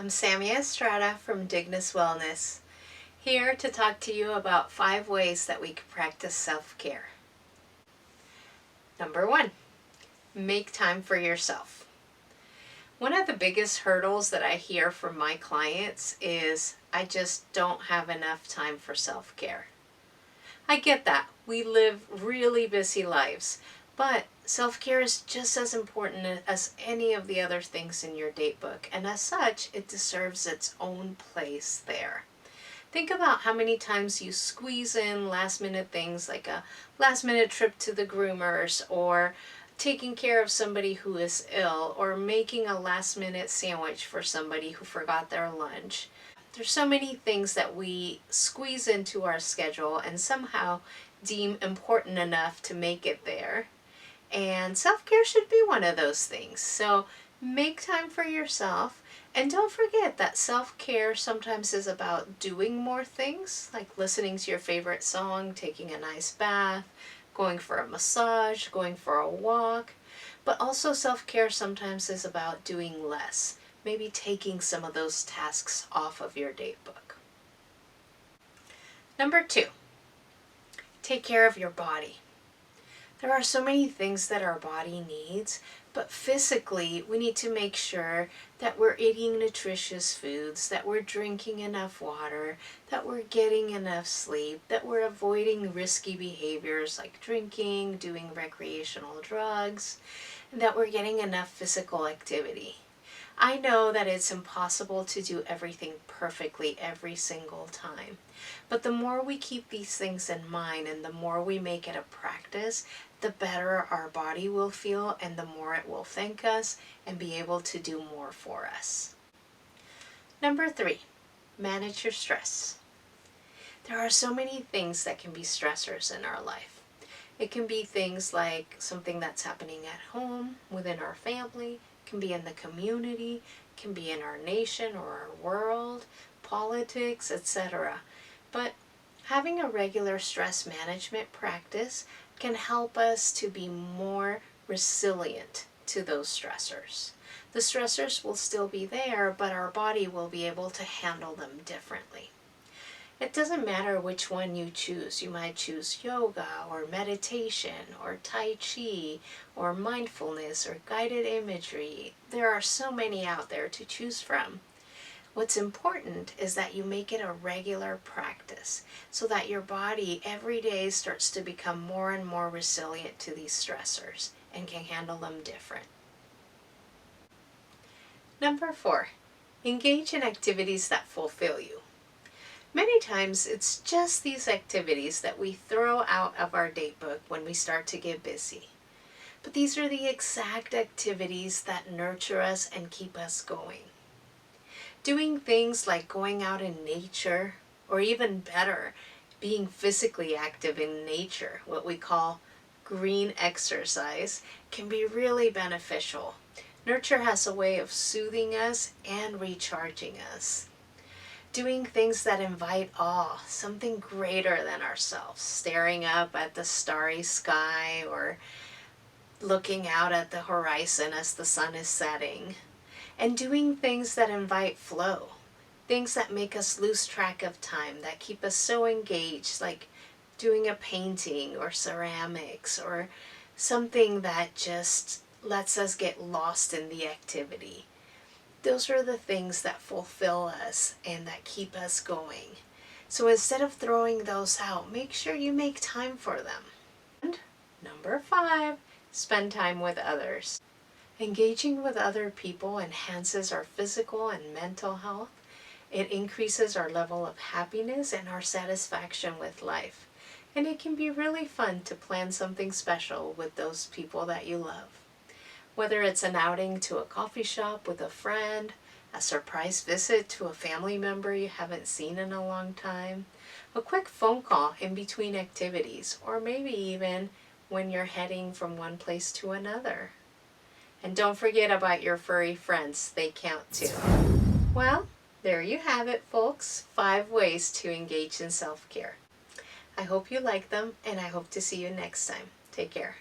I'm Sammy Estrada from Dignus Wellness, here to talk to you about 5 ways that we can practice self-care. Number 1, make time for yourself. One of the biggest hurdles that I hear from my clients is, I just don't have enough time for self-care. I get that. We live really busy lives, but self-care is just as important as any of the other things in your date book, and as such, it deserves its own place there. Think about how many times you squeeze in last-minute things like a last-minute trip to the groomers, or taking care of somebody who is ill, or making a last-minute sandwich for somebody who forgot their lunch. There's so many things that we squeeze into our schedule and somehow deem important enough to make it there. And self-care should be one of those things. So make time for yourself. And don't forget that self-care sometimes is about doing more things, like listening to your favorite song, taking a nice bath, going for a massage, going for a walk. But also self-care sometimes is about doing less. Maybe taking some of those tasks off of your date book. Number 2, take care of your body. There are so many things that our body needs, but physically we need to make sure that we're eating nutritious foods, that we're drinking enough water, that we're getting enough sleep, that we're avoiding risky behaviors like drinking, doing recreational drugs, and that we're getting enough physical activity. I know that it's impossible to do everything perfectly every single time, but the more we keep these things in mind and the more we make it a practice, the better our body will feel and the more it will thank us and be able to do more for us. Number 3, manage your stress. There are so many things that can be stressors in our life. It can be things like something that's happening at home, within our family, can be in the community, can be in our nation or our world, politics, etc. But having a regular stress management practice can help us to be more resilient to those stressors. The stressors will still be there, but our body will be able to handle them differently. It doesn't matter which one you choose. You might choose yoga or meditation or Tai Chi or mindfulness or guided imagery. There are so many out there to choose from. What's important is that you make it a regular practice so that your body every day starts to become more and more resilient to these stressors and can handle them different. Number 4, engage in activities that fulfill you. Many times it's just these activities that we throw out of our date book when we start to get busy. But these are the exact activities that nurture us and keep us going. Doing things like going out in nature, or even better, being physically active in nature, what we call green exercise, can be really beneficial. Nurture has a way of soothing us and recharging us. Doing things that invite awe, something greater than ourselves, staring up at the starry sky or looking out at the horizon as the sun is setting. And doing things that invite flow, things that make us lose track of time, that keep us so engaged, like doing a painting or ceramics or something that just lets us get lost in the activity. Those are the things that fulfill us and that keep us going. So instead of throwing those out, make sure you make time for them. And number 5, spend time with others. Engaging with other people enhances our physical and mental health. It increases our level of happiness and our satisfaction with life. And it can be really fun to plan something special with those people that you love. Whether it's an outing to a coffee shop with a friend, a surprise visit to a family member you haven't seen in a long time, a quick phone call in between activities, or maybe even when you're heading from one place to another. And don't forget about your furry friends, they count too. Well, there you have it, folks. 5 ways to engage in self-care. I hope you like them, and I hope to see you next time. Take care.